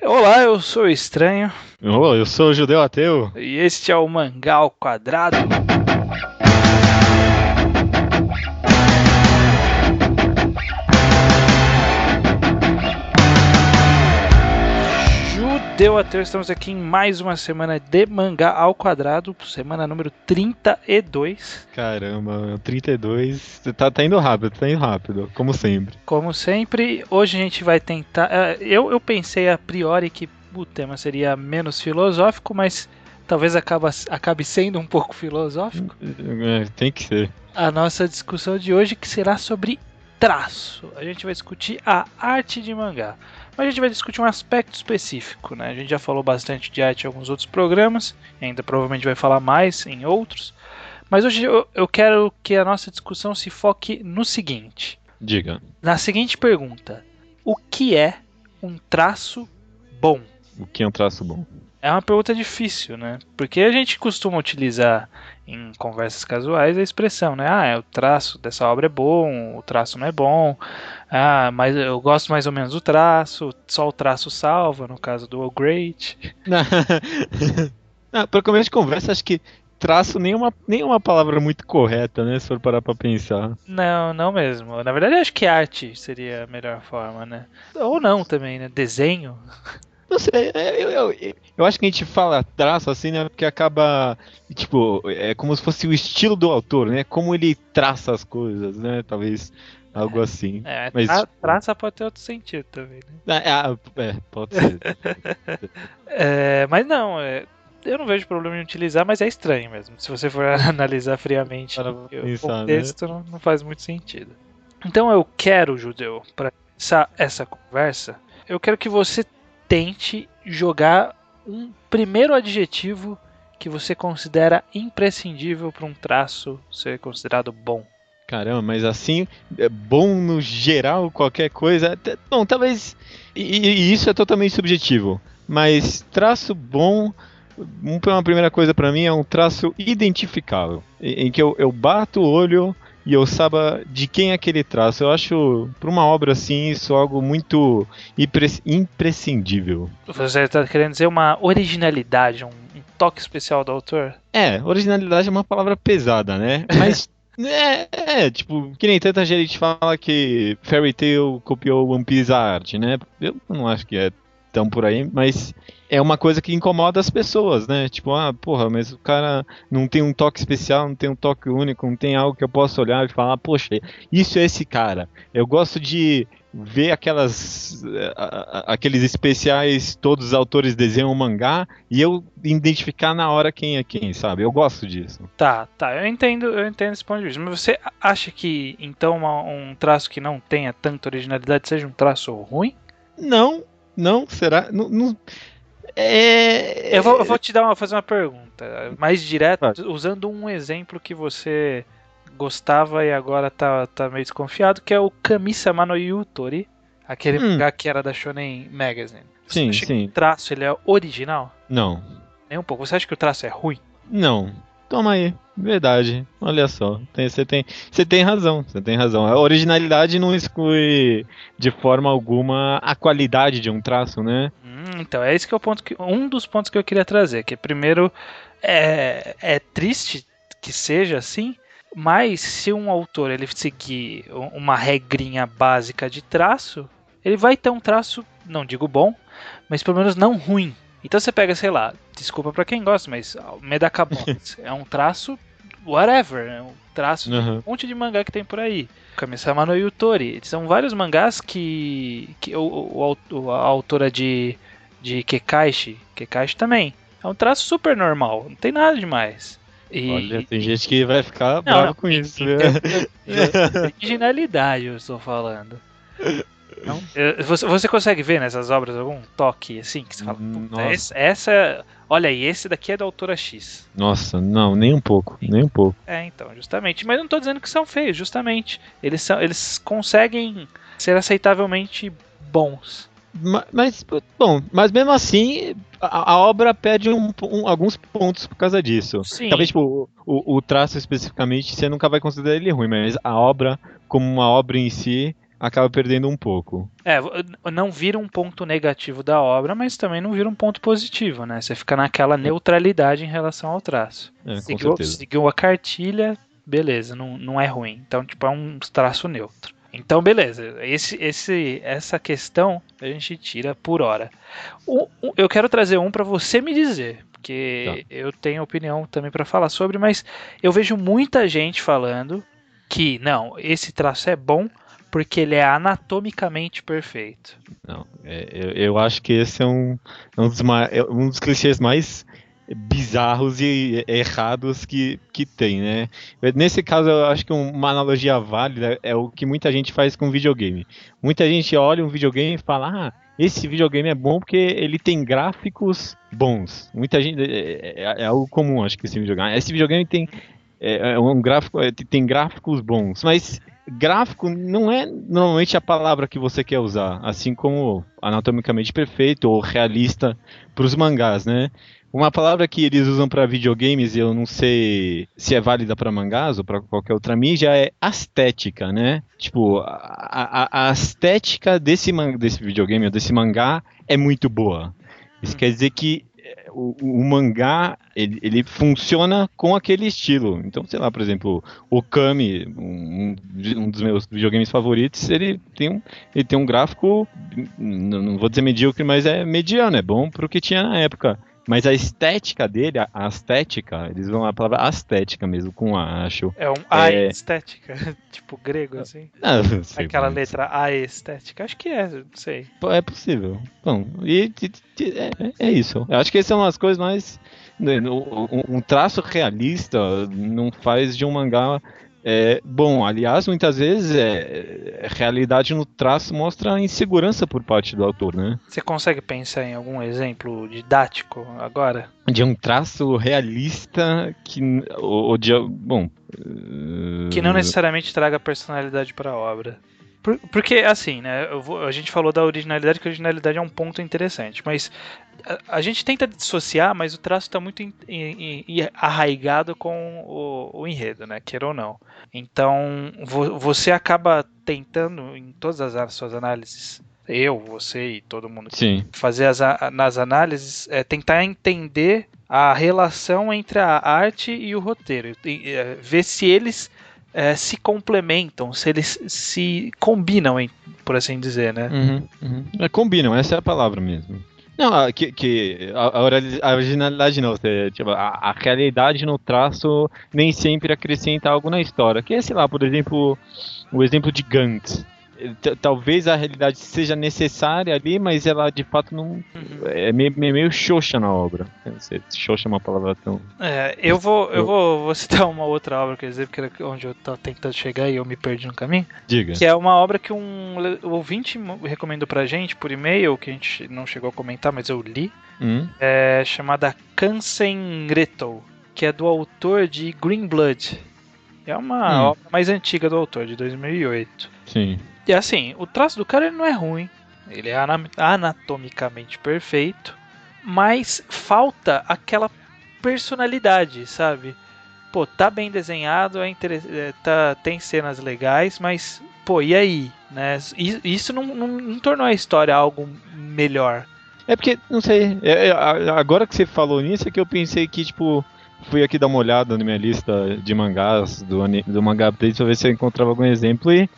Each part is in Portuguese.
Olá, eu sou o Estranho Ô, eu sou judeu ateu. e este é o Mangá ao Quadrado. Judeu ateu, estamos aqui em mais uma semana de Mangá ao Quadrado, semana número 32. Caramba, 32. Tá indo rápido, como sempre. Como sempre, hoje a gente vai tentar. Eu pensei a priori que o tema seria menos filosófico, mas talvez acabe sendo um pouco filosófico. Tem que ser. A nossa discussão de hoje que será sobre traço. A gente vai discutir a arte de mangá. Mas a gente vai discutir um aspecto específico, né? A gente já falou bastante de arte em alguns outros programas, e ainda provavelmente vai falar mais em outros. Mas hoje eu quero que a nossa discussão se foque no seguinte. Diga. Na seguinte pergunta: o que é um traço bom? O que é um traço bom? É uma pergunta difícil, né? Porque a gente costuma utilizar em conversas casuais a expressão, né? Ah, o traço dessa obra é bom, o traço não é bom. Ah, mas eu gosto mais ou menos do traço, só o traço salva, no caso do O Great. Para começo de conversa, acho que traço nem é uma palavra muito correta, né? Se for parar pra pensar. Não, não mesmo. Na verdade, eu acho que arte seria a melhor forma, né? Ou não também, né? Desenho. Não sei, eu acho que a gente fala traço assim, né? Porque acaba, tipo, é como se fosse o estilo do autor, né? Como ele traça as coisas, né? Talvez algo assim. Mas, tipo, Traça pode ter outro sentido também, né? pode ser. Mas não, eu não vejo problema em utilizar, mas é estranho mesmo. Se você for analisar friamente, Para o pensar, né? contexto não faz muito sentido. Então eu quero, Judeu, para começar essa conversa, eu quero que você tente jogar um primeiro adjetivo que você considera imprescindível para um traço ser considerado bom. Caramba, mas assim, é bom no geral, qualquer coisa. Bom, talvez. E isso é totalmente subjetivo. Mas traço bom, uma primeira coisa pra mim é um traço identificável. Em que eu bato o olho e eu saiba de quem é aquele traço. Eu acho, pra uma obra assim, isso é algo muito imprescindível. Você está querendo dizer uma originalidade, um toque especial do autor? Originalidade é uma palavra pesada, né? Mas tipo, que nem tanta gente fala que Fairy Tail copiou One Piece a arte, né? Eu não acho que é tão por aí, mas é uma coisa que incomoda as pessoas, né? Tipo, porra, mas o cara não tem um toque especial, não tem um toque único, não tem algo que eu possa olhar e falar, poxa, isso é esse cara. Eu gosto de ver aqueles especiais, todos os autores desenham um mangá e eu identificar na hora quem é quem, sabe? Eu gosto disso. Tá, eu entendo esse ponto de vista. Mas você acha que então um traço que não tenha tanta originalidade seja um traço ruim? Não, não, será? Não, Eu vou te fazer uma pergunta mais Vai. direta, usando um exemplo que você gostava e agora tá meio desconfiado, que é o Kami-sama no Yutori, aquele Hum, mangá que era da Shonen Magazine. Você sim, acha que o sim. traço ele é original? Não, Nem um pouco. Você acha que o traço é ruim? não. Toma aí, verdade. Olha só, você tem razão, você tem razão. A originalidade não exclui de forma alguma a qualidade de um traço, né? Então, é esse que é o ponto um dos pontos que eu queria trazer, que primeiro é triste que seja assim, mas se um autor ele seguir uma regrinha básica de traço, ele vai ter um traço, não digo bom, mas pelo menos não ruim. Então você pega, sei lá, desculpa pra quem gosta, mas Medakabot é um traço whatever, é um traço de um Aham. monte de mangá que tem por aí. Kami-sama no Yutori, são vários mangás que a autora de Kekaishi também. É um traço super normal, não tem nada demais. Olha, E, tem gente que vai ficar não, brava com isso, em viu? termos de originalidade eu estou falando. Não? Você consegue ver nessas obras algum toque assim que você fala, puta, Nossa, olha aí, esse daqui é da autora X. nossa, não, nem um pouco, nem um pouco. Então, justamente. Mas eu não estou dizendo que são feios, justamente. Eles conseguem ser aceitavelmente bons. Bom, mas mesmo assim, a obra perde alguns pontos por causa disso. Talvez, Sim, tipo, o traço especificamente, você nunca vai considerar ele ruim, mas a obra, como uma obra em si, acaba perdendo um pouco. Não vira um ponto negativo da obra, mas também não vira um ponto positivo, né? Você fica naquela neutralidade em relação ao traço. Com certeza. Seguiu a cartilha, beleza, não é ruim. Então, tipo, é um traço neutro. Então, beleza. Essa questão a gente tira por hora. Eu quero trazer um para você me dizer, porque eu tenho opinião também para falar sobre, mas eu vejo muita gente falando que, não, esse traço é bom porque ele é anatomicamente perfeito. Não, eu acho que esse é um dos clichês mais bizarros e errados que tem, né? Nesse caso, eu acho que uma analogia válida é o que muita gente faz com videogame. Muita gente olha um videogame e fala, esse videogame é bom porque ele tem gráficos bons. Muita gente, é algo comum, acho que esse videogame tem tem gráficos bons, mas gráfico não é normalmente a palavra que você quer usar, assim como anatomicamente perfeito ou realista para os mangás, né? Uma palavra que eles usam para videogames, e eu não sei se é válida para mangás ou para qualquer outra mídia, é estética, né? Tipo, a estética desse videogame ou desse mangá é muito boa. Isso quer dizer que o mangá, ele funciona com aquele estilo. Então, sei lá, por exemplo, o Kami, um dos meus videogames favoritos, ele tem um gráfico, não vou dizer medíocre, mas é mediano, é bom pro que tinha na época. Mas a estética dele, a estética, eles vão a palavra estética mesmo, com A, acho. É um estética, tipo grego, assim. Não sei, aquela letra A estética, acho que não sei. É possível. Bom, é isso. Eu acho que essas são as coisas mais... Um traço realista não faz de um mangá bom. Aliás, muitas vezes a realidade no traço mostra a insegurança por parte do autor, né? Você consegue pensar em algum exemplo didático agora? De um traço realista bom... Que não necessariamente traga personalidade para a obra. Porque, assim, né, a gente falou da originalidade, que a originalidade é um ponto interessante, mas a gente tenta dissociar, mas o traço está muito arraigado com o enredo, né, queira ou não. Então, você acaba tentando, em todas as suas análises, você e todo mundo Sim. fazer nas análises, tentar entender a relação entre a arte e o roteiro, ver se eles se complementam, se eles se combinam, por assim dizer, né? Combinam, essa é a palavra mesmo. Não, a originalidade não, tipo, a realidade no traço nem sempre acrescenta algo na história. Que é, sei lá, por exemplo, o exemplo de Gantz. Talvez a realidade seja necessária ali, mas ela de fato não é meio xoxa na obra. Não sei se xoxa é uma palavra tão... Eu vou citar uma outra obra, quer dizer, porque era onde eu tô tentando chegar e eu me perdi no caminho. Diga. Que é uma obra que um ouvinte recomendou pra gente por e-mail, que a gente não chegou a comentar, mas eu li. Chamada Kansen Retou, que é do autor de Green Blood. É uma obra mais antiga do autor, de 2008. Sim. E assim, o traço do cara ele não é ruim, ele é anatomicamente perfeito, mas falta aquela personalidade, sabe? Pô, tá bem desenhado, tem cenas legais, mas, pô, e aí? Né? Isso não tornou a história algo melhor. É porque, não sei, agora que você falou nisso é que eu pensei que, tipo... Fui aqui dar uma olhada na minha lista de mangás do Manga Update pra ver se eu encontrava algum exemplo. E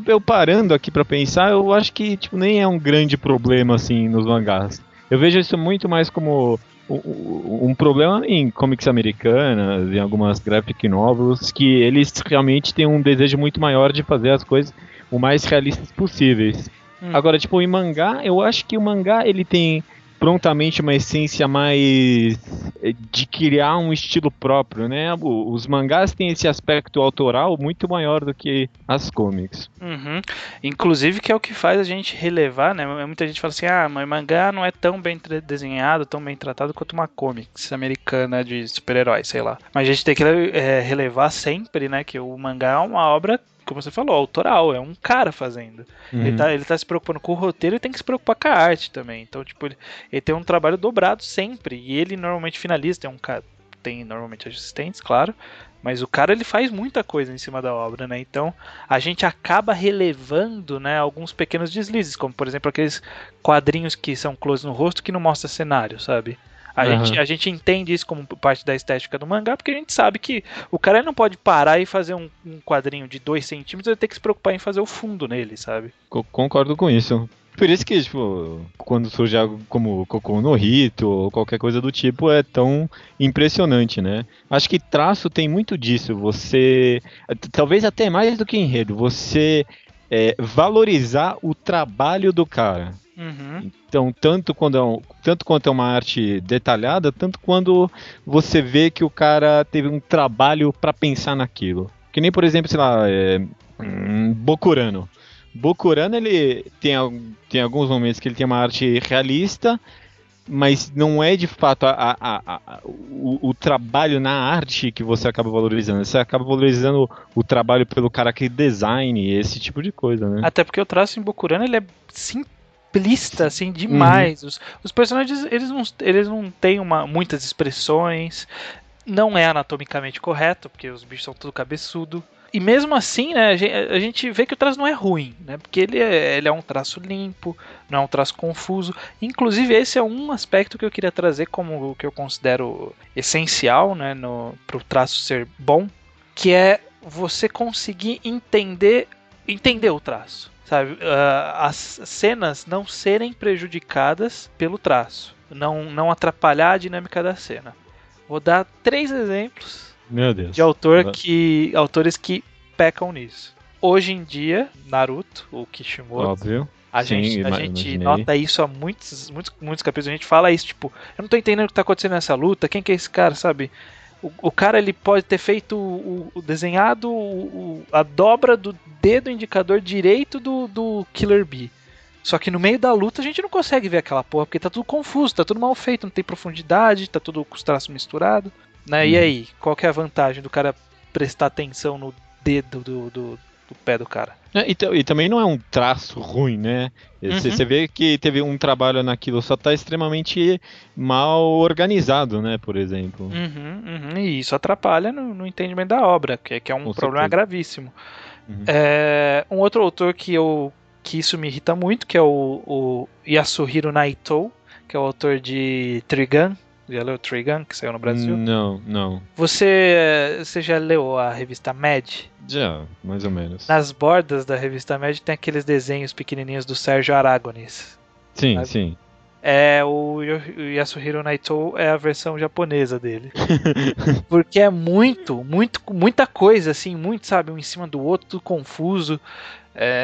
eu parando aqui pra pensar, eu acho que tipo, nem é um grande problema assim nos mangás. Eu vejo isso muito mais como um problema em comics americanas, em algumas graphic novels, que eles realmente têm um desejo muito maior de fazer as coisas o mais realistas possíveis. Agora, tipo, em mangá, eu acho que o mangá ele tem prontamente uma essência mais de criar um estilo próprio, né? Os mangás têm esse aspecto autoral muito maior do que as comics. Inclusive que é o que faz a gente relevar, né? Muita gente fala assim, mas mangá não é tão bem desenhado, tão bem tratado quanto uma comics americana de super-heróis, sei lá. Mas a gente tem que relevar sempre, né? Que o mangá é uma obra, como você falou, autoral, é um cara fazendo. Ele tá se preocupando com o roteiro e tem que se preocupar com a arte também. Então, tipo, ele tem um trabalho dobrado sempre. E ele normalmente finaliza, tem normalmente assistentes, claro, mas o cara ele faz muita coisa em cima da obra, né? Então a gente acaba relevando, né, alguns pequenos deslizes, como por exemplo aqueles quadrinhos que são close no rosto que não mostra cenário, sabe? A gente entende isso como parte da estética do mangá, porque a gente sabe que o cara não pode parar e fazer um quadrinho de 2 centímetros, ele tem que se preocupar em fazer o fundo nele, sabe? Concordo com isso. Por isso que, tipo, quando surge algo como Cocô no Hito ou qualquer coisa do tipo, é tão impressionante, né? Acho que traço tem muito disso. Você, talvez até mais do que enredo, você valorizar o trabalho do cara. Uhum. Então, tanto quanto é uma arte detalhada, tanto quando você vê que o cara teve um trabalho para pensar naquilo. Que nem, por exemplo, sei lá, Bokurano. Bokurano, ele tem alguns momentos que ele tem uma arte realista, mas não é de fato o trabalho na arte que você acaba valorizando. Você acaba valorizando o trabalho pelo character design, esse tipo de coisa, né? Até porque o traço em Bokurano ele é simplista, assim, demais. Os personagens, eles não têm muitas expressões, não é anatomicamente correto, porque os bichos são tudo cabeçudo. E mesmo assim, né, a gente vê que o traço não é ruim, né? Porque ele é um traço limpo, não é um traço confuso. Inclusive, esse é um aspecto que eu queria trazer como o que eu considero essencial, né, para o traço ser bom, que é você conseguir entender o traço, sabe? As cenas não serem prejudicadas pelo traço, não atrapalhar a dinâmica da cena. Vou dar 3 exemplos. Meu Deus. De autores que pecam nisso. Hoje em dia, Naruto, o Kishimoto, óbvio. a gente nota isso há muitos capítulos. A gente fala isso, tipo, eu não tô entendendo o que tá acontecendo nessa luta, quem que é esse cara, sabe? O cara, ele pode ter feito desenhado a dobra do dedo indicador direito do Killer Bee. Só que no meio da luta a gente não consegue ver aquela porra, porque tá tudo confuso, tá tudo mal feito, não tem profundidade, tá tudo com os traços misturados. Né? E aí, qual que é a vantagem do cara prestar atenção no dedo do pé do cara? E também não é um traço ruim, né? Você vê que teve um trabalho naquilo, só tá extremamente mal organizado, né? Por exemplo. E isso atrapalha no entendimento da obra, que é um Com problema certeza. gravíssimo. Um outro autor que isso me irrita muito, que é o Yasuhiro Naito, que é o autor de Trigun. Já leu Trigun, que saiu no Brasil? Não. Você já leu a revista Mad? Já, mais ou menos. Nas bordas da revista Mad tem aqueles desenhos pequenininhos do Sérgio Aragones. Sim, sabe? sim. O Yasuhiro Naito é a versão japonesa dele. Porque é muita coisa, assim, muito, sabe, um em cima do outro, tudo confuso.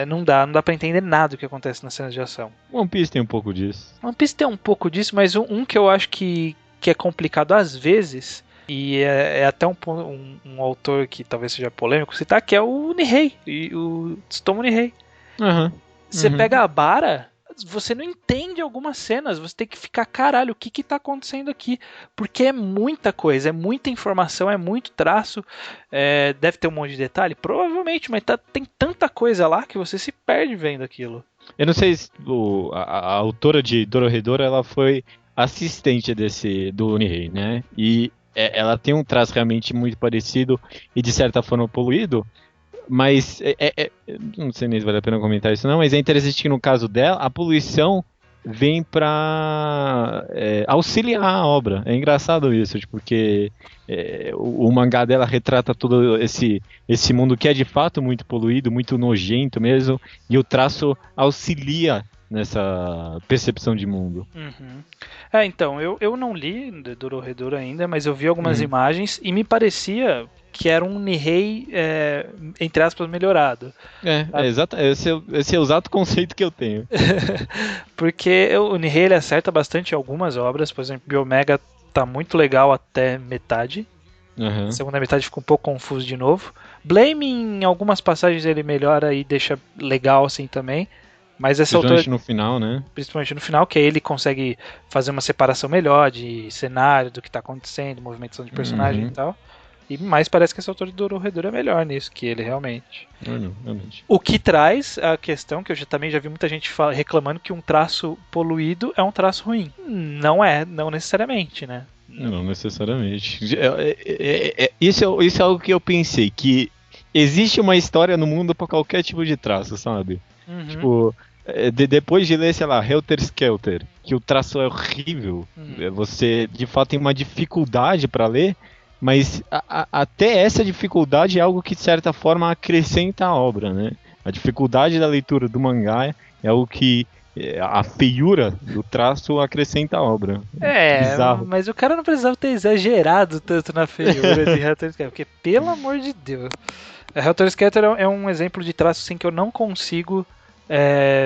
Não dá pra entender nada do que acontece nas cenas de ação. One Piece tem um pouco disso. One Piece tem um pouco disso, mas um que eu acho que é complicado às vezes, e é até um autor que talvez seja polêmico citar, que é o Nihei, o Tsutomu Nihei. Você pega a Bara, você não entende algumas cenas, você tem que ficar, caralho, o que tá acontecendo aqui? Porque é muita coisa, é muita informação, é muito traço, deve ter um monte de detalhe, provavelmente, mas tem tanta coisa lá que você se perde vendo aquilo. Eu não sei se a autora de Dorohedoro, ela foi assistente do Nihei, né? E ela tem um traço realmente muito parecido e de certa forma poluído, mas não sei nem se vale a pena comentar isso não, mas é interessante que no caso dela, a poluição vem para auxiliar a obra. É engraçado isso, porque o mangá dela retrata todo esse mundo que é de fato muito poluído, muito nojento mesmo, e o traço auxilia nessa percepção de mundo. Então, eu não li Dorohedoro ainda, mas eu vi algumas imagens e me parecia que era um Nihei, entre aspas, melhorado. Exato, esse é o exato conceito que eu tenho. Porque o Nihei ele acerta bastante algumas obras, por exemplo, Biomega tá muito legal até metade. A segunda metade fica um pouco confuso de novo. Blame, em algumas passagens, ele melhora e deixa legal assim também. Mas essa principalmente no final, né? Principalmente no final, que aí ele consegue fazer uma separação melhor de cenário, do que está acontecendo, movimentação de personagem e tal. E mais parece que essa autora de Dorohedoro é melhor nisso que ele, realmente. Realmente. O que traz a questão, que eu também já vi muita gente reclamando que um traço poluído é um traço ruim. Não necessariamente, né? Não necessariamente. Isso é algo que eu pensei, que existe uma história no mundo pra qualquer tipo de traço, sabe? Uhum. Tipo, depois de ler, sei lá, Helter Skelter, que o traço é horrível, você de fato tem uma dificuldade pra ler, mas até essa dificuldade é algo que de certa forma acrescenta a obra, né? A dificuldade da leitura do mangá é algo que a feiura do traço acrescenta a obra. Bizarro. Mas o cara não precisava ter exagerado tanto na feiura de Helter Skelter, porque, pelo amor de Deus. Helter Skelter é um exemplo de traço assim, que eu não consigo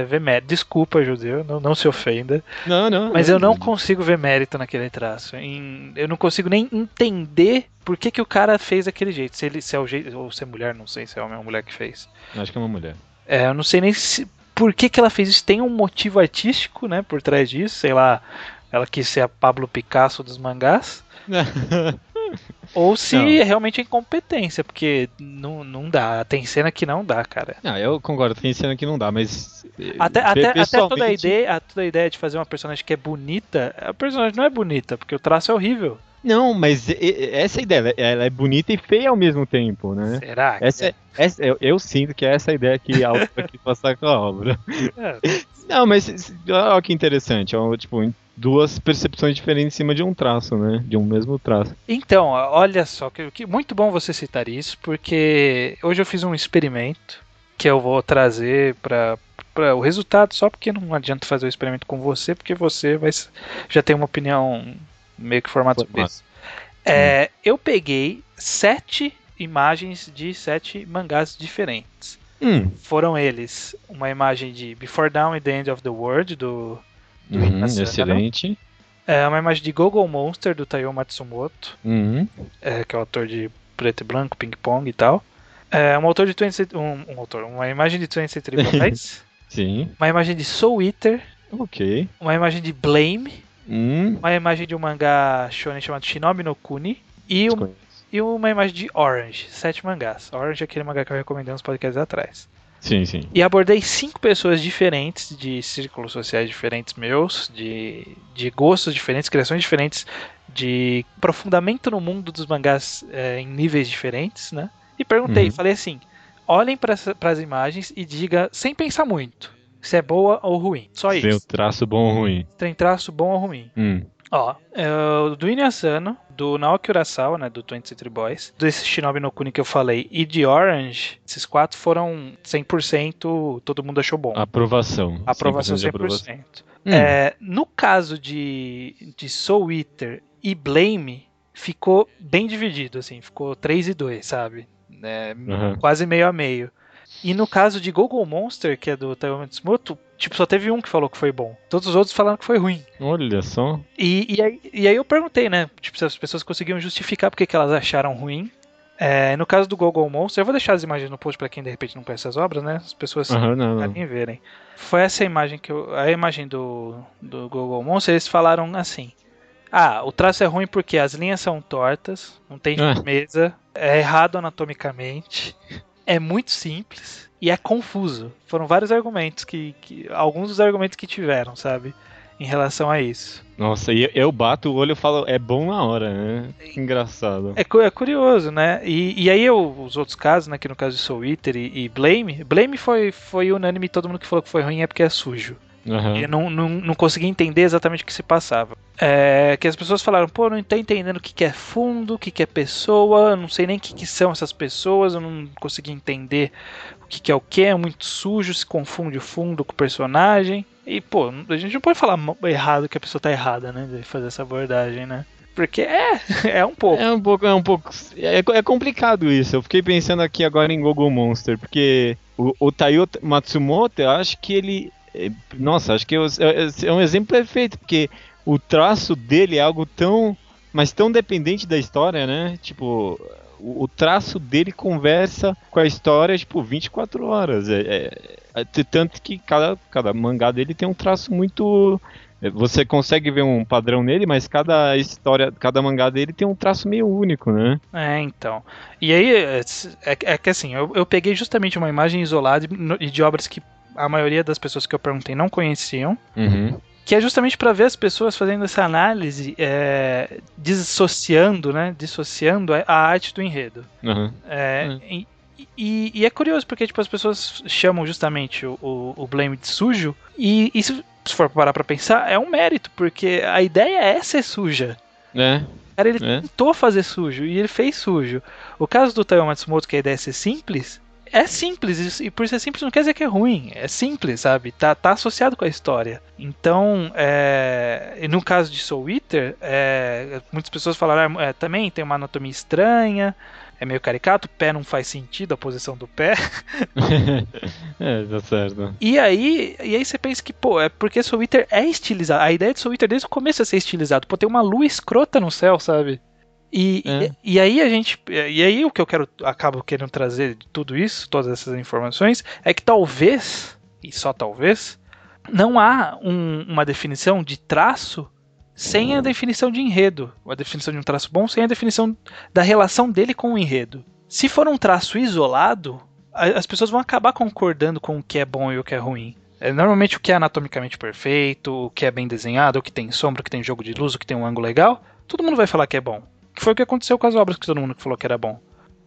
ver mérito. Desculpa, judeu, não se ofenda. Não. Mas eu não consigo ver mérito naquele traço. Eu não consigo nem entender por que o cara fez daquele jeito. Se é o jeito, ou se é mulher, não sei se é homem ou mulher que fez. Acho que é uma mulher. Eu não sei nem por que ela fez isso. Tem um motivo artístico, né, por trás disso. Sei lá, ela quis ser a Pablo Picasso dos mangás. Ou se realmente é incompetência, porque não dá. Tem cena que não dá, cara. Eu concordo, tem cena que não dá, mas. Até toda a ideia de fazer uma personagem que é bonita, a personagem não é bonita, porque o traço é horrível. Não, mas essa ideia, ela é bonita e feia ao mesmo tempo, né? Será? Eu sinto que é essa ideia que a autora quis passar com a obra. Não, mas olha que interessante, tipo, duas percepções diferentes em cima de um traço, né? De um mesmo traço. Então, olha só, que muito bom você citar isso, porque hoje eu fiz um experimento que eu vou trazer para o resultado, só porque não adianta fazer o experimento com você, porque você já tem uma opinião meio que formada sobre isso. Eu peguei 7 imagens de 7 mangás diferentes. Foram eles uma imagem de Before Dawn and the End of the World, do excelente. Uma imagem de Go-Go Monster, do Taiyo Matsumoto, que é o autor de Preto e Branco, Ping Pong e tal. Uma imagem de 20th Century Boys. Sim. Uma imagem de Soul Eater. Ok. Uma imagem de Blame. Uma imagem de um mangá shonen chamado Shinobi no Kuni. E uma imagem de Orange. 7 mangás. Orange é aquele mangá que eu recomendei uns podcasts atrás. Sim. E abordei 5 pessoas diferentes, de círculos sociais diferentes meus, de gostos diferentes, criações diferentes, de aprofundamento no mundo dos mangás em níveis diferentes, né? E perguntei, falei assim, olhem para as imagens e diga, sem pensar muito, se é boa ou ruim. Só isso. Tem traço bom ou ruim. Tem traço bom ou ruim. Do Inuyasano, do Naoki Urasawa, né, do 20th Century Boys, desse Shinobi no Kuni que eu falei, e de Orange, esses 4 foram 100%, todo mundo achou bom. Aprovação 100%. No caso de Soul Eater e Blame, ficou bem dividido, assim, ficou 3 e 2, sabe? Quase meio a meio. E no caso de Go-Go Monster, que é do Taiyo Matsumoto, tipo, só teve um que falou que foi bom. Todos os outros falaram que foi ruim. Olha só. E aí eu perguntei, né? Tipo, se as pessoas conseguiam justificar porque que elas acharam ruim. No caso do Go-Go Monster, eu vou deixar as imagens no post pra quem de repente não conhece as obras, né? As pessoas podem verem. Foi essa imagem a imagem do Go-Go Monster, eles falaram assim: o traço é ruim porque as linhas são tortas, não tem firmeza, é errado anatomicamente, é muito simples e é confuso. Foram vários argumentos alguns dos argumentos que tiveram, sabe, em relação a isso. Nossa, e eu bato o olho e falo, é bom na hora, né? Que engraçado. É curioso, né? E aí os outros casos, né, que no caso de Soul Eater e Blame foi unânime, todo mundo que falou que foi ruim é porque é sujo. Eu não consegui entender exatamente o que se passava. Que as pessoas falaram, pô, não tô entendendo o que é fundo, o que é pessoa, eu não sei nem o que são essas pessoas, eu não consegui entender o que é o que, é muito sujo, se confunde o fundo com o personagem. E, pô, a gente não pode falar errado que a pessoa tá errada, né, de fazer essa abordagem, né? Porque é um pouco. É complicado isso. Eu fiquei pensando aqui agora em Go-Go Monster, porque o Taiyo Matsumoto, eu acho que ele... Nossa, acho que é um exemplo perfeito, porque o traço dele é algo tão dependente da história, né? Tipo, o traço dele conversa com a história, tipo, 24 horas. Tanto que cada mangá dele tem um traço muito... Você consegue ver um padrão nele, mas cada mangá dele tem um traço meio único, né? Então. E aí, é que assim, eu peguei justamente uma imagem isolada de obras que a maioria das pessoas que eu perguntei não conheciam. que é justamente para ver as pessoas fazendo essa análise, dissociando a arte do enredo. Uhum. E é curioso, porque tipo, as pessoas chamam justamente o Blame de sujo, e se for parar pra pensar, é um mérito, porque a ideia é ser suja. Cara, ele tentou fazer sujo, e ele fez sujo. O caso do Taiyo Matsumoto, que a ideia é ser simples, é simples, e por ser simples não quer dizer que é ruim, é simples, sabe? Tá associado com a história. Então, no caso de Soul Eater, muitas pessoas falaram, também tem uma anatomia estranha, é meio caricato, o pé não faz sentido, a posição do pé. Tá certo. E aí você pensa que, pô, é porque Soul Eater é estilizado. A ideia de Soul Eater desde o começo é ser estilizado. Pô, tem uma lua escrota no céu, sabe? E aí o que eu acabo querendo trazer de tudo isso, todas essas informações, é que talvez, e só talvez, não há uma definição de traço sem a definição de enredo. A definição de um traço bom sem a definição da relação dele com o enredo. Se for um traço isolado, as pessoas vão acabar concordando com o que é bom e o que é ruim. Normalmente o que é anatomicamente perfeito, o que é bem desenhado, o que tem sombra, o que tem jogo de luz, o que tem um ângulo legal, todo mundo vai falar que é bom. Que foi o que aconteceu com as obras que todo mundo falou que era bom.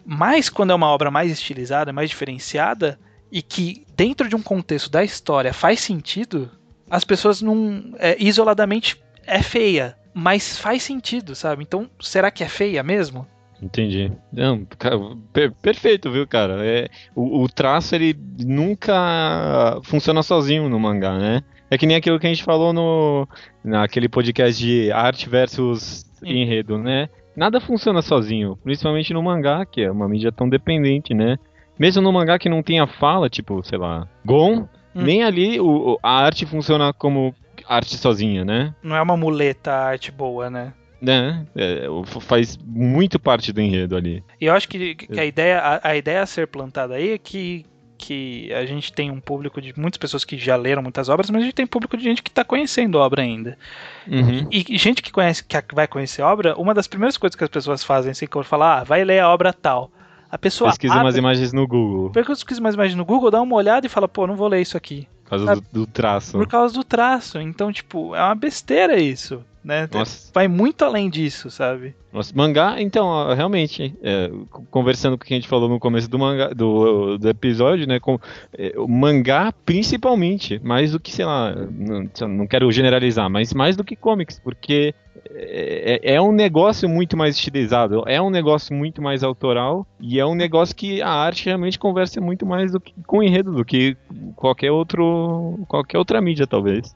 Mas quando é uma obra mais estilizada, mais diferenciada, e que dentro de um contexto da história faz sentido, as pessoas não... isoladamente é feia, mas faz sentido, sabe? Então, será que é feia mesmo? Entendi. Não, cara, perfeito, viu, cara? O traço, ele nunca funciona sozinho no mangá, né? É que nem aquilo que a gente falou naquele podcast de arte versus enredo, né? Nada funciona sozinho, principalmente no mangá, que é uma mídia tão dependente, né? Mesmo no mangá que não tenha fala, tipo, sei lá, Gon, nem ali a arte funciona como arte sozinha, né? Não é uma muleta a arte boa, né? Faz muito parte do enredo ali. E eu acho que a ideia a ser plantada aí é que a gente tem um público de muitas pessoas que já leram muitas obras, mas a gente tem público de gente que está conhecendo a obra ainda. Uhum. E gente que vai conhecer a obra, uma das primeiras coisas que as pessoas fazem assim, que eu falar, vai ler a obra tal. A pessoa pesquisa umas imagens no Google. Pesquisa umas imagens no Google, dá uma olhada e fala, pô, não vou ler isso aqui. Por causa do traço. Por causa do traço. Então, tipo, é uma besteira isso, né? Nossa. Vai muito além disso, sabe? Nossa, mangá, então, realmente, conversando com o que a gente falou no começo do mangá, do episódio, né? O mangá, principalmente, mais do que, sei lá, não quero generalizar, mas mais do que comics, porque é um negócio muito mais estilizado, é um negócio muito mais autoral, e é um negócio que a arte realmente conversa muito mais com o enredo do que qualquer outra mídia, talvez.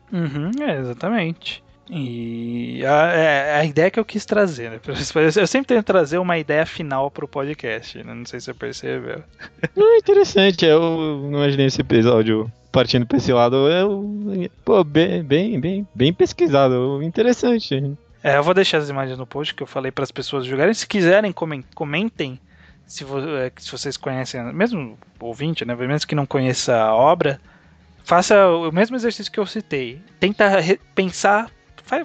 Exatamente. E a ideia que eu quis trazer, né? Eu sempre tento trazer uma ideia final pro podcast, né? Não sei se você percebeu. Interessante, eu não imaginei esse episódio partindo pra esse lado. Pô, bem pesquisado, interessante. Eu vou deixar as imagens no post que eu falei para as pessoas jogarem. Se quiserem, comentem se vocês conhecem, mesmo ouvinte, né? Mesmo que não conheça a obra, faça o mesmo exercício que eu citei. Tenta pensar.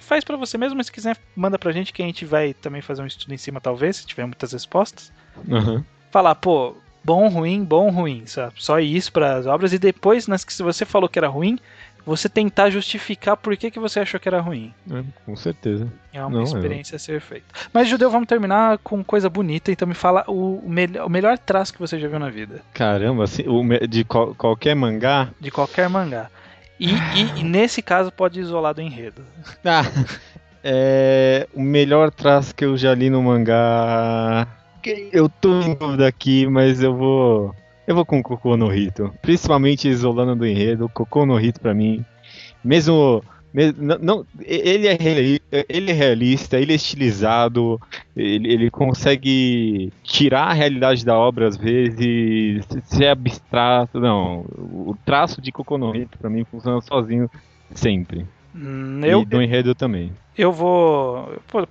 Faz pra você mesmo, mas se quiser, manda pra gente que a gente vai também fazer um estudo em cima, talvez, se tiver muitas respostas. Uhum. Falar, pô, bom, ruim, sabe? Só isso pras obras. E depois, se você falou que era ruim, você tentar justificar por que você achou que era ruim. Com certeza. É uma experiência a ser feita. Mas, Judeu, vamos terminar com coisa bonita. Então me fala o melhor traço que você já viu na vida. Caramba, assim, de qualquer mangá? De qualquer mangá. E nesse caso pode isolar do enredo. O melhor traço que eu já li no mangá... Eu tô em dúvida aqui, mas eu vou com o Kokou no Hito. Principalmente isolando do enredo. Kokou no Hito pra mim, mesmo não, ele é realista, ele é estilizado, ele consegue tirar a realidade da obra às vezes, ser abstrato. Não, o traço de Kokou no Hito pra mim funciona sozinho sempre. E do enredo também. Eu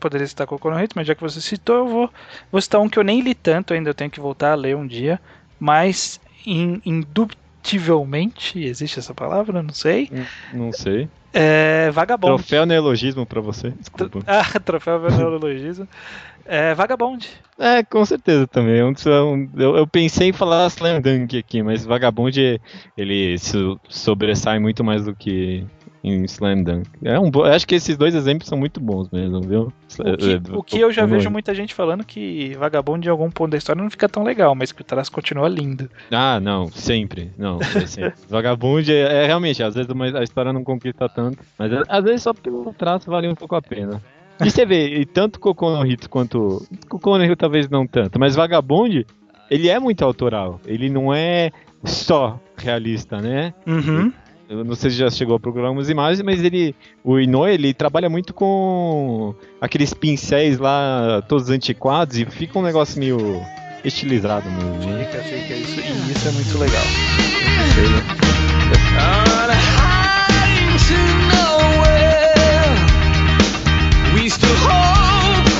poderia citar Kokou no Hito, mas já que você citou, eu vou citar um que eu nem li tanto ainda, eu tenho que voltar a ler um dia, mas indubitavelmente, existe essa palavra? Não sei. Não sei. Vagabond. Troféu neologismo pra você, desculpa. Troféu neologismo. Vagabond. Com certeza também. Eu pensei em falar Slam Dunk aqui, mas Vagabond, ele se sobressai muito mais do que em Slam Dunk. Eu acho que esses dois exemplos são muito bons mesmo, viu? O que eu já vejo muita gente falando que Vagabond em algum ponto da história não fica tão legal, mas que o traço continua lindo. Ah, não, sempre. Não, é sempre. Vagabond realmente, às vezes a história não conquista tanto, mas às vezes só pelo traço vale um pouco a pena. E você vê, e tanto Cocô no Hits quanto... Cocô no Hits talvez não tanto, mas Vagabond, ele é muito autoral. Ele não é só realista, né? Uhum. Eu não sei se já chegou a procurar algumas imagens, mas o Inoue, ele trabalha muito com aqueles pincéis lá, todos antiquados, e fica um negócio meio estilizado mesmo, né? Fica isso, e isso é muito legal. We still hope,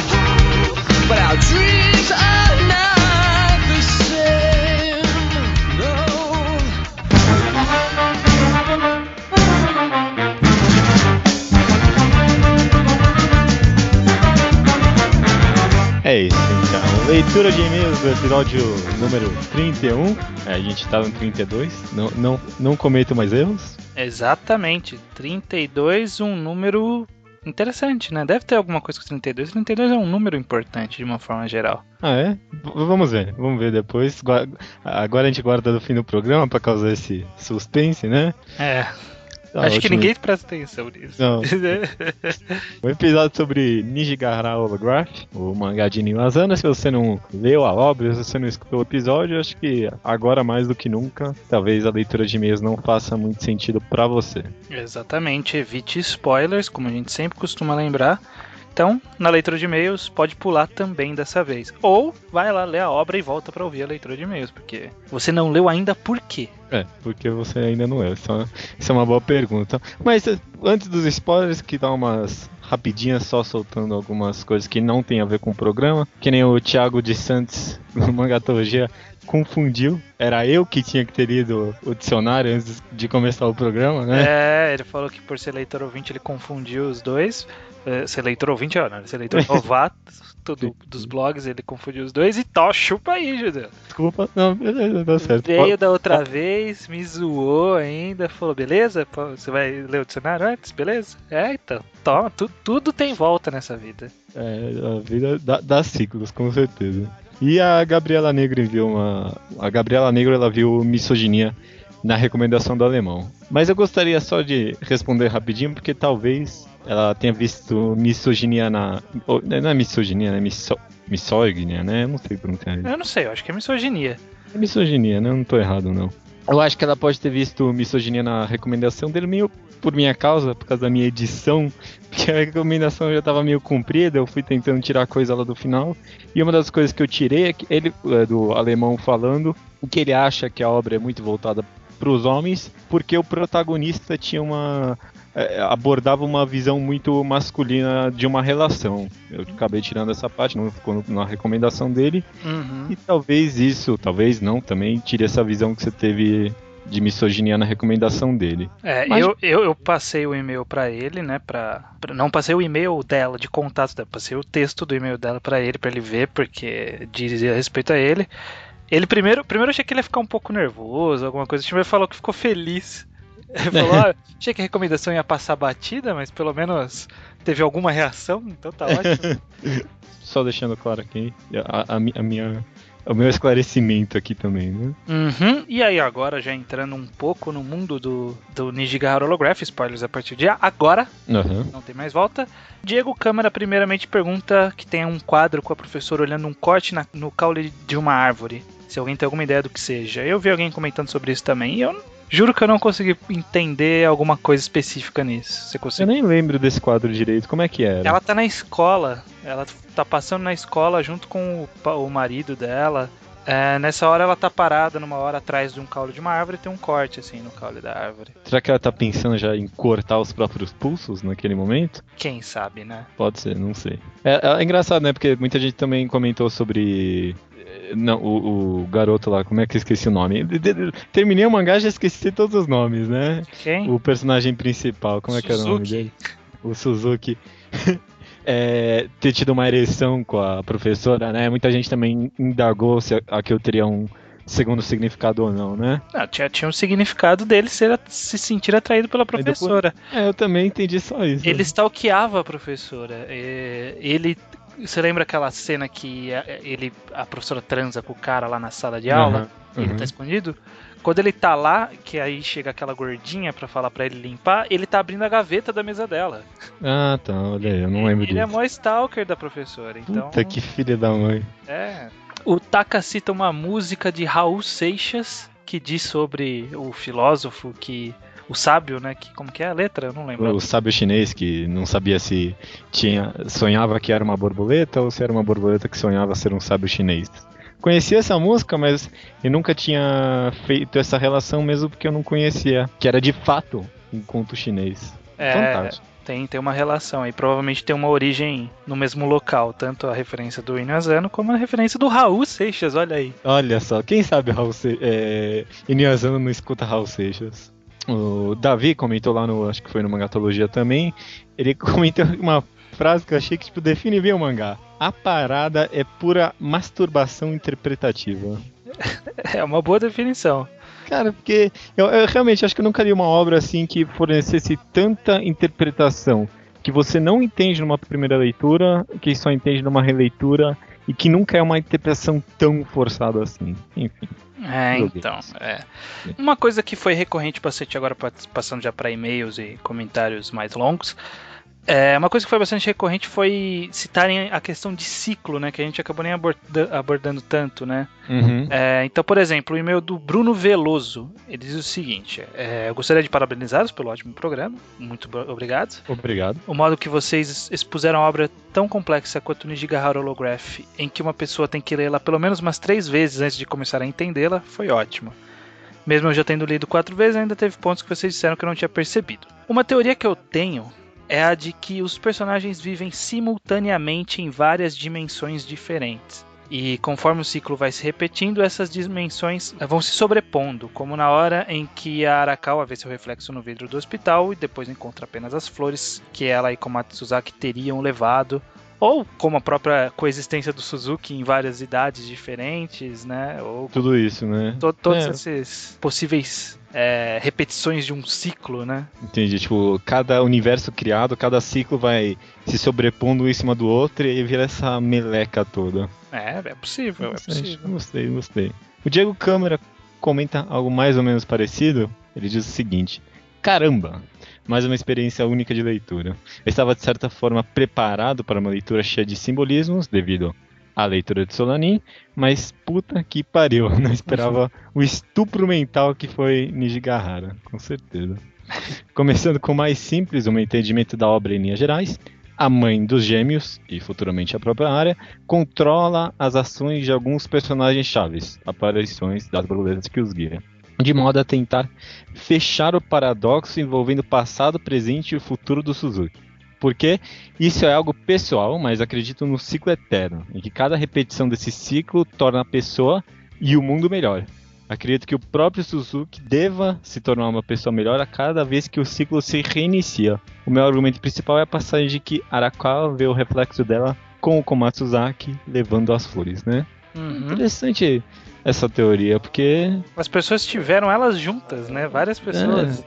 but our dreams are not the same. No. É isso, então. Leitura de e-mails do episódio número 31. A gente tá no 32. Não cometo mais erros. Exatamente. 32, um número interessante, né? Deve ter alguma coisa com 32. 32 é um número importante de uma forma geral. Ah, é? Vamos ver depois. Agora a gente guarda do fim do programa pra causar esse suspense, né? É. Tá Acho ótimo. que ninguém presta atenção nisso. Não. Um episódio sobre Nijigahara Holograph, o mangá de Niwazana. Se você não leu a obra, se você não escutou o episódio, acho que agora mais do que nunca, talvez a leitura de e-mails não faça muito sentido pra você. Exatamente, evite spoilers, como a gente sempre costuma lembrar. Então, na leitura de e-mails, pode pular também dessa vez. Ou vai lá ler a obra e volta pra ouvir a leitura de e-mails, porque você não leu ainda por quê? Porque você ainda não leu. Isso é uma boa pergunta. Mas antes dos spoilers, que dá umas rapidinhas só soltando algumas coisas que não tem a ver com o programa. Que nem o Thiago de Santos, no Mangatologia, confundiu. Era eu que tinha que ter lido o dicionário antes de começar o programa, né? Ele falou que por ser leitor ouvinte ele confundiu os dois. Ser leitor ouvinte, não, ser leitor novato dos blogs, ele confundiu os dois e chupa aí, Judeu. Desculpa, não, beleza, tá certo. Veio da outra vez, me zoou ainda, falou, beleza? Você vai ler o dicionário antes, beleza? Então, toma, tudo tem volta nessa vida. A vida dá ciclos, com certeza. E a Gabriela Negro A Gabriela Negro, ela viu misoginia na recomendação do alemão. Mas eu gostaria só de responder rapidinho, porque talvez ela tenha visto misoginia não é misoginia, né? Misóginia, né? Eu não sei pronunciar isso. Eu não sei, eu acho que é misoginia. É misoginia, né? Eu não tô errado, não. Eu acho que ela pode ter visto misoginia na recomendação dele meio por minha causa, por causa da minha edição, porque a recomendação já tava meio comprida, eu fui tentando tirar coisa lá do final, e uma das coisas que eu tirei é que ele, do alemão falando, o que ele acha que a obra é muito voltada para os homens, porque o protagonista tinha abordava uma visão muito masculina de uma relação. Eu acabei tirando essa parte, não ficou na recomendação dele. Uhum. E talvez não, também tire essa visão que você teve de misoginia na recomendação dele. Mas... eu passei o e-mail pra ele, né, não passei o e-mail dela, de contato dela, passei o texto do e-mail dela pra ele ver, porque dizia respeito a ele. Ele primeiro eu achei que ele ia ficar um pouco nervoso, alguma coisa, ele falou que ficou feliz. Ele falou, achei que a recomendação ia passar batida, mas pelo menos teve alguma reação, então tá ótimo. Só deixando claro aqui, o meu esclarecimento aqui também, né? Uhum. E aí agora, já entrando um pouco no mundo do Nijigahara Holograph, spoilers a partir de agora, não tem mais volta. Diego Câmara primeiramente pergunta que tem um quadro com a professora olhando um corte no caule de uma árvore. Se alguém tem alguma ideia do que seja. Eu vi alguém comentando sobre isso também e eu juro que eu não consegui entender alguma coisa específica nisso. Você conseguiu? Eu nem lembro desse quadro direito, como é que era? Ela tá na escola, ela tá passando na escola junto com o marido dela. Nessa hora ela tá parada numa hora atrás de um caule de uma árvore e tem um corte assim no caule da árvore. Será que ela tá pensando já em cortar os próprios pulsos naquele momento? Quem sabe, né? Pode ser, não sei. É engraçado, né? Porque muita gente também comentou sobre... Não, o garoto lá, como é que eu esqueci o nome? Terminei o mangá e já esqueci todos os nomes, né? Quem? O personagem principal, como é que é o nome dele? O Suzuki. Ter tido uma ereção com a professora, né? Muita gente também indagou se aquilo teria um segundo significado ou não, né? Não, tinha um significado dele se sentir atraído pela professora. Eu também entendi só isso. Ele stalkeava a professora. Você lembra aquela cena que a professora transa com o cara lá na sala de aula? Ele tá escondido? Quando ele tá lá, que aí chega aquela gordinha pra falar pra ele limpar, ele tá abrindo a gaveta da mesa dela. Ah, tá, olha aí, eu não lembro disso. Ele é mó stalker da professora, então... Puta, que filha da mãe. O Taka cita uma música de Raul Seixas, que diz sobre o filósofo o sábio, né? Como que é a letra? Eu não lembro. O sábio chinês que não sabia se sonhava que era uma borboleta ou se era uma borboleta que sonhava ser um sábio chinês. Conhecia essa música, mas eu nunca tinha feito essa relação mesmo porque eu não conhecia, que era de fato um conto chinês. Fantástico. Tem uma relação aí, provavelmente tem uma origem no mesmo local, tanto a referência do Inuyasano como a referência do Raul Seixas, olha aí. Olha só, quem sabe Inuyasano não escuta Raul Seixas. O Davi comentou lá acho que foi no Mangatologia também, ele comentou uma frase que eu achei que define bem o mangá. A parada é pura masturbação interpretativa. É uma boa definição. Cara, porque eu realmente acho que eu nunca li uma obra assim que fornecesse tanta interpretação que você não entende numa primeira leitura, que só entende numa releitura e que nunca é uma interpretação tão forçada assim. Enfim. Então. Uma coisa que foi recorrente bastante agora, passando já para e-mails e comentários mais longos. Uma coisa que foi bastante recorrente foi citarem a questão de ciclo, né? Que a gente acabou nem abordando tanto, né? Então, por exemplo, o e-mail do Bruno Veloso, ele diz o seguinte: eu gostaria de parabenizá-los pelo ótimo programa. Muito obrigado. Obrigado. O modo que vocês expuseram a obra tão complexa quanto o Nijigahara Holograph, em que uma pessoa tem que lê-la pelo menos umas 3 vezes antes de começar a entendê-la, foi ótimo. Mesmo eu já tendo lido 4 vezes, ainda teve pontos que vocês disseram que eu não tinha percebido. Uma teoria que eu tenho é a de que os personagens vivem simultaneamente em várias dimensões diferentes. E conforme o ciclo vai se repetindo, essas dimensões vão se sobrepondo, como na hora em que a Arakawa vê seu reflexo no vidro do hospital e depois encontra apenas as flores que ela e Komatsuzaki teriam levado. Ou como a própria coexistência do Suzuki em várias idades diferentes, né? Ou tudo isso, né? Todos esses possíveis repetições de um ciclo, né? Entendi, tipo, cada universo criado, cada ciclo vai se sobrepondo um em cima do outro e aí vira essa meleca toda. É possível, é possível. Gostei. O Diego Câmara comenta algo mais ou menos parecido. Ele diz o seguinte: caramba, mais uma experiência única de leitura. Eu estava de certa forma preparado para uma leitura cheia de simbolismos devido à leitura de Solanin, mas puta que pariu, não esperava o estupro mental que foi Nijigahara, com certeza. Começando com o mais simples, o meu entendimento da obra em linhas gerais. A mãe dos gêmeos, e futuramente a própria área, controla as ações de alguns personagens chaves, aparições das borboletas que os guiam, de modo a tentar fechar o paradoxo envolvendo o passado, presente e o futuro do Suzuki. Porque isso é algo pessoal, mas acredito no ciclo eterno, em que cada repetição desse ciclo torna a pessoa e o mundo melhor. Acredito que o próprio Suzuki deva se tornar uma pessoa melhor a cada vez que o ciclo se reinicia. O meu argumento principal é a passagem de que Arakawa vê o reflexo dela com o Komatsuzaki levando as flores, né? Interessante essa teoria, porque... as pessoas tiveram elas juntas, né? Várias pessoas.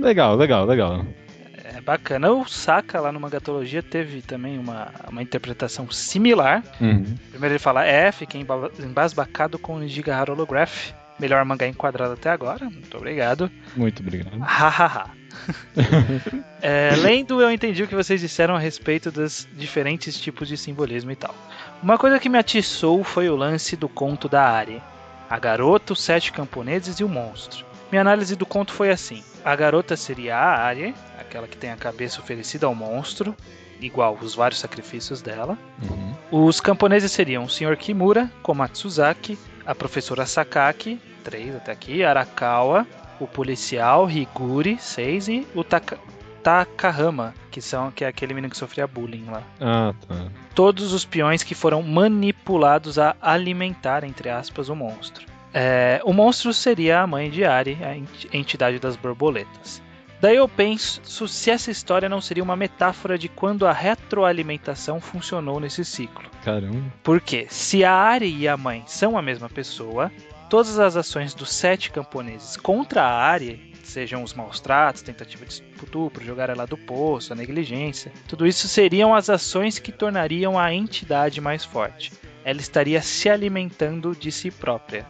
Legal. É bacana. O Saka lá no Mangatologia teve também uma interpretação similar. Primeiro ele fala: fiquei embasbacado com o Nijigahara Holograph. Melhor mangá enquadrado até agora. Muito obrigado. Muito obrigado. Hahaha. Lendo, eu entendi o que vocês disseram a respeito dos diferentes tipos de simbolismo e tal. Uma coisa que me atiçou foi o lance do conto da Ari. A garota, os 7 camponeses e o monstro. Minha análise do conto foi assim: a garota seria a Ari, aquela que tem a cabeça oferecida ao monstro, igual os vários sacrifícios dela. Os camponeses seriam o Sr. Kimura, Komatsuzaki, a professora Sakaki, 3 até aqui, Arakawa, o policial Higuri, 6, e o Takahama, que é aquele menino que sofria bullying lá. Ah, tá. Todos os peões que foram manipulados a alimentar, entre aspas, o monstro. O monstro seria a mãe de Ari, a entidade das borboletas. Daí eu penso se essa história não seria uma metáfora de quando a retroalimentação funcionou nesse ciclo. Caramba. Porque se a Ari e a mãe são a mesma pessoa, todas as ações dos 7 camponeses contra a Ari, sejam os maus tratos, tentativa de estupro, jogar ela do poço, a negligência, tudo isso seriam as ações que tornariam a entidade mais forte. Ela estaria se alimentando de si própria.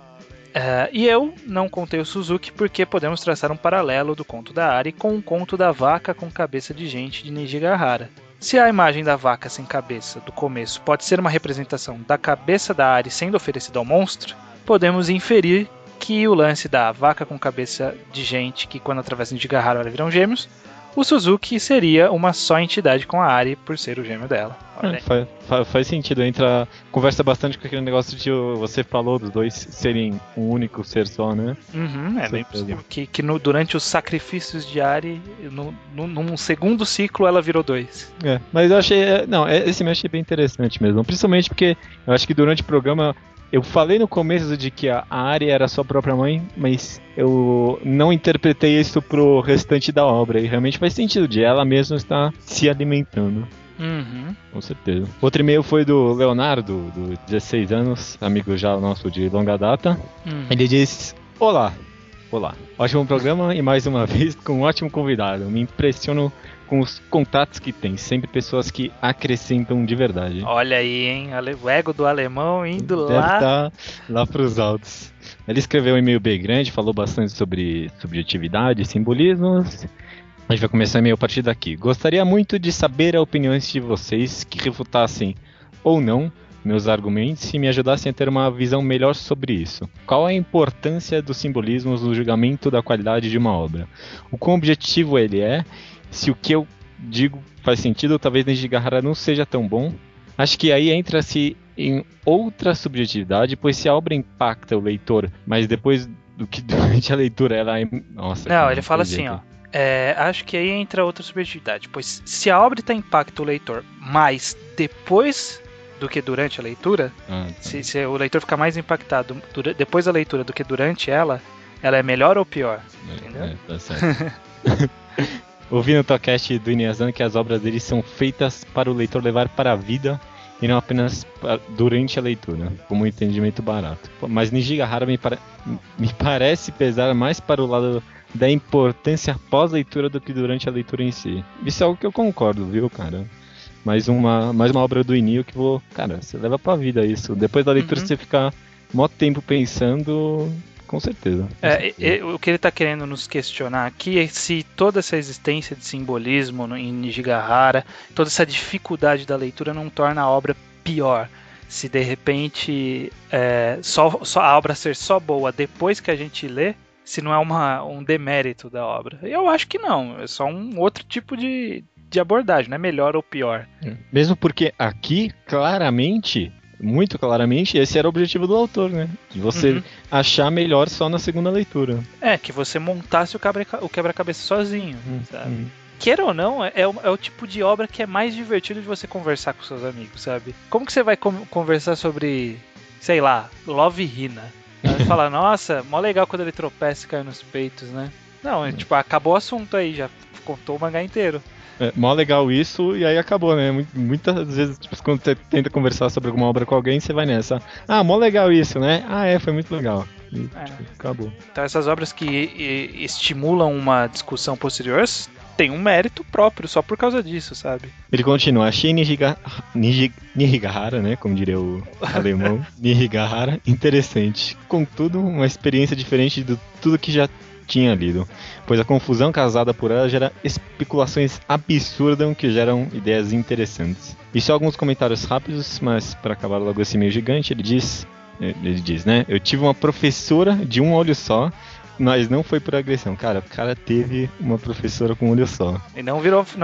E eu não contei o Suzuki porque podemos traçar um paralelo do conto da Ari com o conto da vaca com cabeça de gente de Nijigahara. Se a imagem da vaca sem cabeça do começo pode ser uma representação da cabeça da Ari sendo oferecida ao monstro, podemos inferir que o lance da vaca com cabeça de gente que quando atravessa Nijigahara ela viram gêmeos, o Suzuki seria uma só entidade com a Ari por ser o gêmeo dela. Faz sentido, conversa bastante com aquele negócio de você falou dos dois serem um único ser só, né? É bem possível que durante os sacrifícios de Ari, num segundo ciclo ela virou 2. Mas eu achei, esse eu achei bem interessante mesmo, principalmente porque eu acho que durante o programa eu falei no começo de que a Ari era sua própria mãe, mas eu não interpretei isso pro restante da obra. E realmente faz sentido de ela mesma estar se alimentando. Com certeza. Outro e-mail foi do Leonardo, do 16 anos, amigo já nosso de longa data. Ele diz: Olá. Ótimo programa e mais uma vez com um ótimo convidado. Me impressiono com os contatos que tem, sempre pessoas que acrescentam de verdade. Olha aí, hein? O ego do alemão indo Deve estar lá pros altos. Ele escreveu um e-mail bem grande, falou bastante sobre subjetividade e simbolismos. A gente vai começar o e-mail a partir daqui. Gostaria muito de saber a opinião de vocês que refutassem ou não meus argumentos e me ajudassem a ter uma visão melhor sobre isso. Qual a importância dos simbolismos no julgamento da qualidade de uma obra? O quão objetivo ele é? Se o que eu digo faz sentido, talvez Nijigahara não seja tão bom. Acho que aí entra-se em outra subjetividade, pois se a obra impacta o leitor, mas depois do que durante a leitura ela é... Nossa, não, ele fala assim, ó. Acho que aí entra outra subjetividade, pois se a obra impacta o leitor, mas depois do que durante a leitura, se o leitor ficar mais impactado depois da leitura do que durante ela é melhor ou pior? Entendeu? Tá certo. Ouvi no podcast do Inuyasha que as obras dele são feitas para o leitor levar para a vida e não apenas durante a leitura, como um entendimento barato. Mas Nijigahara me parece pesar mais para o lado da importância pós-leitura do que durante a leitura em si. Isso é algo que eu concordo, viu, cara? Mais uma obra do Inui que cara, você leva pra vida isso. Depois da leitura você ficar mó tempo pensando, com certeza. O que ele tá querendo nos questionar aqui é se toda essa existência de simbolismo em Nijigahara, toda essa dificuldade da leitura não torna a obra pior. Se de repente só a obra ser só boa depois que a gente lê, se não é um demérito da obra. Eu acho que não, é só um outro tipo de abordagem, não é melhor ou pior. Mesmo porque aqui, claramente, muito claramente, esse era o objetivo do autor, né? De você achar melhor só na segunda leitura. Que você montasse o quebra-cabeça sozinho, sabe? Queira ou não, é o tipo de obra que é mais divertido de você conversar com seus amigos, sabe? Como que você vai conversar sobre, sei lá, Love Hina? Você fala, nossa, mó legal quando ele tropeça e cai nos peitos, né? Não, tipo, acabou o assunto aí, já contou o mangá inteiro. Mó legal isso, e aí acabou, né? Muitas vezes, tipo, quando você tenta conversar sobre alguma obra com alguém, você vai nessa. Mó legal isso, né? Foi muito legal. E, tipo, acabou. Então essas obras que estimulam uma discussão posterior tem um mérito próprio só por causa disso, sabe? Ele continua, achei Nijigahara, né, como diria o alemão, Nijigahara, interessante. Contudo, uma experiência diferente de tudo que já tinha lido, pois a confusão causada por ela gera especulações absurdas que geram ideias interessantes. E só alguns comentários rápidos, mas para acabar logo esse meio gigante, ele diz, né, eu tive uma professora de um olho só, mas não foi por agressão. Cara, o cara teve uma professora com um olho só. E não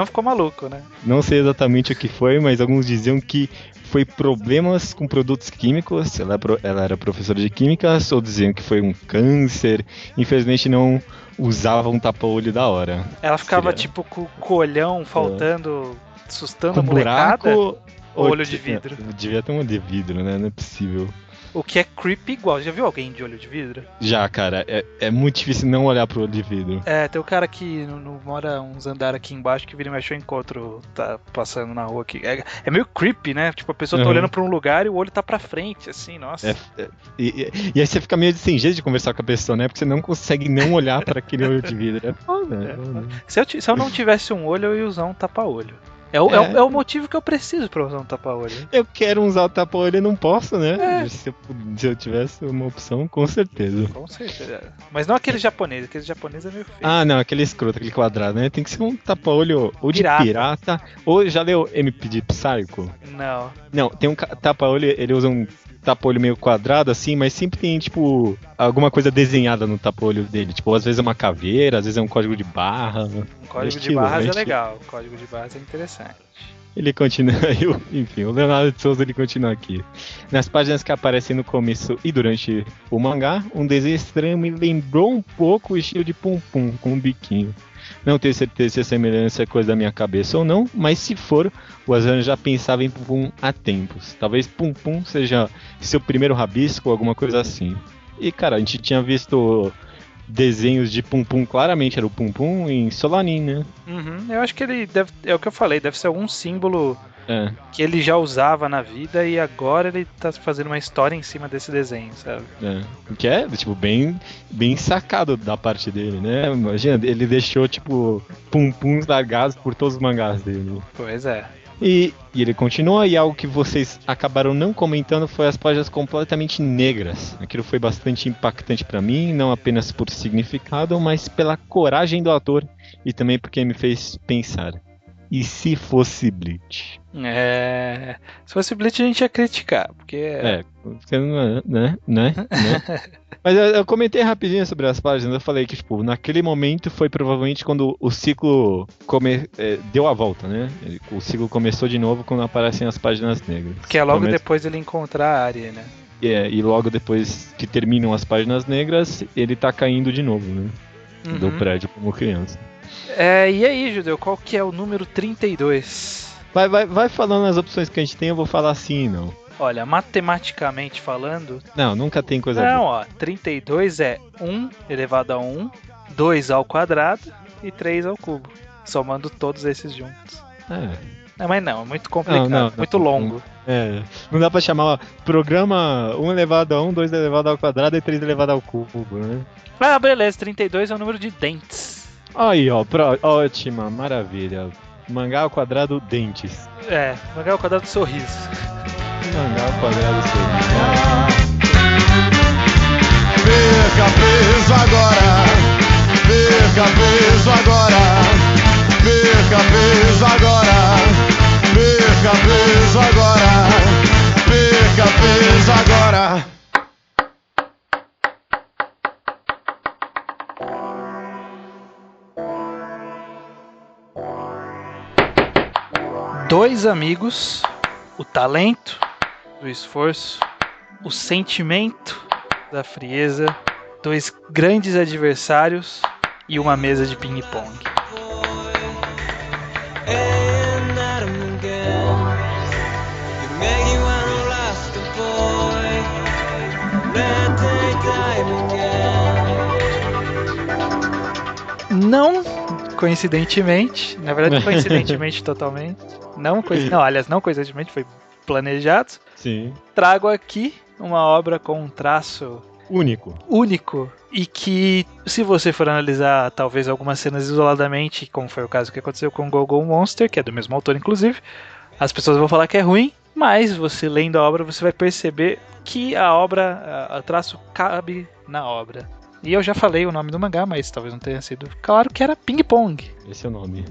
ficou maluco, né? Não sei exatamente o que foi, mas alguns diziam que foi problemas com produtos químicos. Ela era professora de químicas, ou diziam que foi um câncer. Infelizmente não usava um tapa-olho da hora. Ela ficava tipo com o colhão faltando, assustando com a molecada? Buraco, ou olho de vidro? Devia ter um olho de vidro, né? Não é possível. O que é creepy igual. Já viu alguém de olho de vidro? Já, cara, é muito difícil não olhar pro olho de vidro. Tem o cara que mora uns andares aqui embaixo que vira e mexe, eu encontro, tá passando na rua aqui. É meio creepy, né? Tipo, a pessoa tá olhando pra um lugar e o olho tá pra frente, assim, nossa. E aí você fica meio sem jeito de conversar com a pessoa, né? Porque você não consegue não olhar pra aquele olho de vidro. É foda. Se eu não tivesse um olho, eu ia usar um tapa-olho. É o motivo que eu preciso pra usar um tapa-olho. Eu quero usar o tapa-olho e não posso, né? Se eu tivesse uma opção, com certeza. Com certeza. Mas não aquele japonês é meio feio. Ah, não, aquele escroto, aquele quadrado, né? Tem que ser um tapa-olho ou de pirata, ou já leu MP de Psycho? Não. Não, tem um tapa-olho, ele usa um tapa-olho meio quadrado assim, mas sempre tem, tipo, alguma coisa desenhada no tapa-olho dele. Tipo, às vezes é uma caveira, às vezes é um código de barra. Um código de barras é legal, o código de barras é interessante. Ele continua, enfim, o Leonardo de Souza ele continua aqui. Nas páginas que aparecem no começo e durante o mangá, um desenho estranho me lembrou um pouco o estilo de Pum Pum, com um biquinho. Não tenho certeza se a semelhança é coisa da minha cabeça ou não, mas se for, o Asano já pensava em Pum Pum há tempos. Talvez Pum Pum seja seu primeiro rabisco ou alguma coisa assim. E cara, a gente tinha visto desenhos de Pum Pum, claramente era o Pum Pum em Solanin, né? Eu acho que ele deve, é o que eu falei, deve ser algum símbolo que ele já usava na vida e agora ele tá fazendo uma história em cima desse desenho, sabe? Que é, tipo, bem sacado da parte dele, né? Imagina, ele deixou, tipo, Pum Pums largados por todos os mangás dele. Pois é. E ele continua, e algo que vocês acabaram não comentando foi as páginas completamente negras. Aquilo foi bastante impactante pra mim, não apenas por significado, mas pela coragem do autor e também porque me fez pensar. E se fosse Bleach? Se fosse Bleach a gente ia criticar, porque... né? Mas eu comentei rapidinho sobre as páginas, eu falei que, tipo, naquele momento foi provavelmente quando o ciclo deu a volta, né? O ciclo começou de novo quando aparecem as páginas negras. Que é logo depois dele encontrar a Ari, né? E logo depois que terminam as páginas negras, ele tá caindo de novo, né? Do prédio como criança. E aí, Judeu, qual que é o número 32? Vai falando as opções que a gente tem, eu vou falar sim e não. Olha, matematicamente falando... Não, nunca tem coisa boa. Não, ó, 32 é 1 elevado a 1, 2 ao quadrado e 3 ao cubo. Somando todos esses juntos. Mas não, é muito complicado, muito longo. Não dá pra chamar programa 1 elevado a 1, 2 elevado ao quadrado e 3 elevado ao cubo, né? Beleza, 32 é o número de dentes. Aí, ó, ótima, maravilha. Mangá ao quadrado, dentes. Mangá ao quadrado, sorriso. Mangá ao quadrado, sorriso. Perca peso agora. Perca peso agora. Perca peso agora. Perca peso agora. Perca peso agora. Dois amigos, o talento do esforço, o sentimento da frieza, dois grandes adversários e uma mesa de ping-pong. Não coincidentemente, na verdade coincidentemente totalmente, não coincidentemente, foi planejado. Sim. Trago aqui uma obra com um traço único e que, se você for analisar talvez algumas cenas isoladamente, como foi o caso que aconteceu com Go-Go Monster, que é do mesmo autor inclusive, as pessoas vão falar que é ruim, mas você lendo a obra você vai perceber que o traço cabe na obra. E eu já falei o nome do mangá, mas talvez não tenha sido claro, que era Ping Pong. Esse é o nome.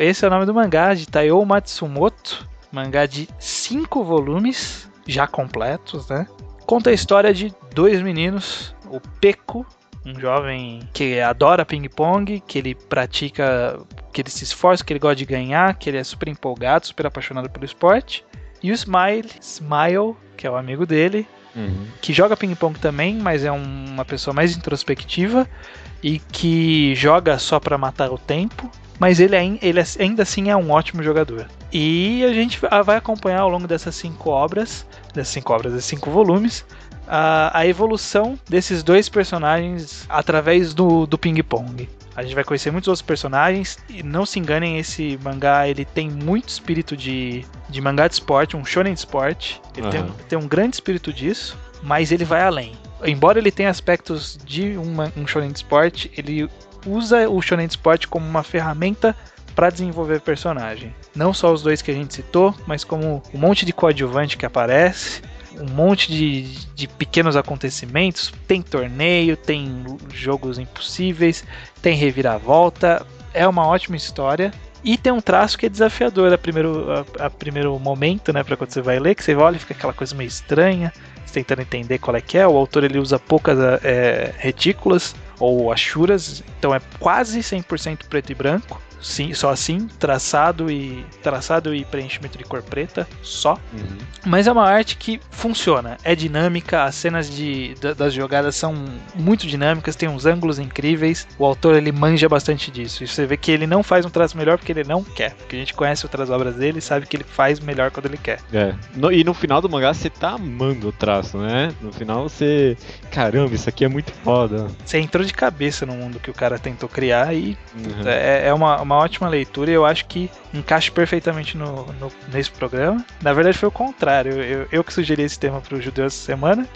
Esse é o nome do mangá, de Taiyo Matsumoto. Mangá de 5 volumes, já completos, né? Conta a história de dois meninos, o Peko, um jovem que adora Ping Pong, que ele pratica, que ele se esforça, que ele gosta de ganhar, que ele é super empolgado, super apaixonado pelo esporte. E o Smile, que é o amigo dele, que joga ping-pong também, mas é uma pessoa mais introspectiva e que joga só pra matar o tempo, mas ele ainda assim é um ótimo jogador. E a gente vai acompanhar ao longo dessas 5 obras dessas 5 obras, desses 5 volumes, a evolução desses 2 personagens através do ping-pong. A gente vai conhecer muitos outros personagens e não se enganem, esse mangá ele tem muito espírito de mangá de esporte, um shonen de esporte. Ele tem um grande espírito disso, mas ele vai além. Embora ele tenha aspectos de um shonen de esporte, ele usa o shonen de esporte como uma ferramenta para desenvolver personagem. Não só os 2 que a gente citou, mas como um monte de coadjuvante que aparece, um monte de pequenos acontecimentos. Tem torneio, tem jogos impossíveis, tem reviravolta. É uma ótima história. E tem um traço que é desafiador a primeiro momento, né, para quando você vai ler, que você olha e fica aquela coisa meio estranha, você tentando entender qual é que é. O autor ele usa poucas retículas ou achuras, então é quase 100% preto e branco. Sim, só assim, traçado e preenchimento de cor preta, só. Mas é uma arte que funciona, é dinâmica, as cenas das jogadas são muito dinâmicas, tem uns ângulos incríveis, o autor ele manja bastante disso, e você vê que ele não faz um traço melhor porque ele não quer, porque a gente conhece outras obras dele e sabe que ele faz melhor quando ele quer. E no final do mangá você tá amando o traço, né? No final você... Caramba, isso aqui é muito foda. Você entrou de cabeça no mundo que o cara tentou criar e é uma ótima leitura, e eu acho que encaixa perfeitamente nesse programa. Na verdade foi o contrário, eu que sugeri esse tema para o Judeu essa semana,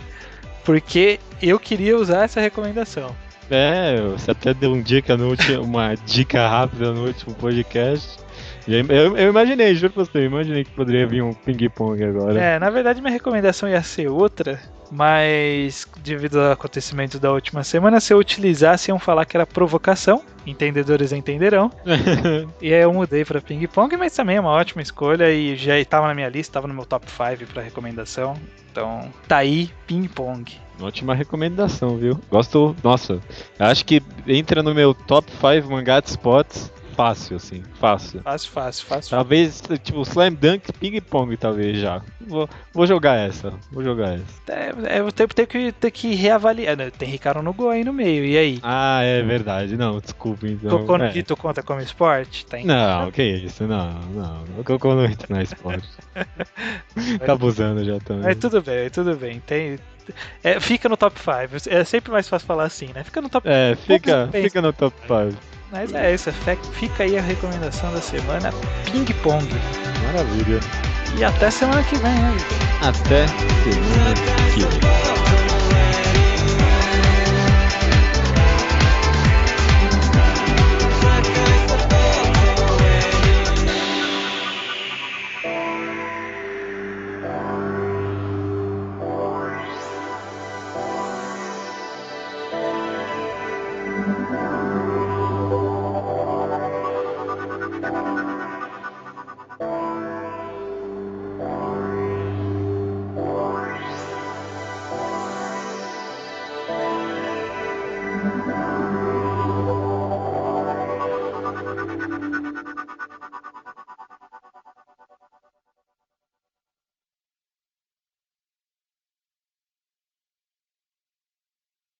porque eu queria usar essa recomendação. Você até deu uma dica rápida no último podcast. Eu imaginei, juro pra você, imaginei que poderia vir um ping-pong agora. Na verdade minha recomendação ia ser outra, mas devido aos acontecimentos da última semana, se eu utilizasse, iam falar que era provocação, entendedores entenderão. E aí eu mudei pra ping-pong, mas também é uma ótima escolha e já estava na minha lista, estava no meu top 5 pra recomendação. Então tá aí, ping-pong. Ótima recomendação, viu? Gosto, nossa, acho que entra no meu top 5 mangá de spots. Fácil, assim, fácil. Fácil. Talvez, tipo, Slam Dunk, Ping Pong, talvez já. Vou jogar essa. Eu tenho que reavaliar. Tem Ricardo no Go aí no meio, e aí? É verdade. Não, desculpa, então. Cocô no Hito conta como esporte? Não, que isso, não. O Cocô no Hito não é esporte. Tá abusando já também. Mas tudo bem. Fica no top 5. É sempre mais fácil falar assim, né? Fica no top 5. Fica no top 5. Mas é isso, fica aí a recomendação da semana, Ping Pong. Maravilha. E até semana que vem, né? Até semana que vem.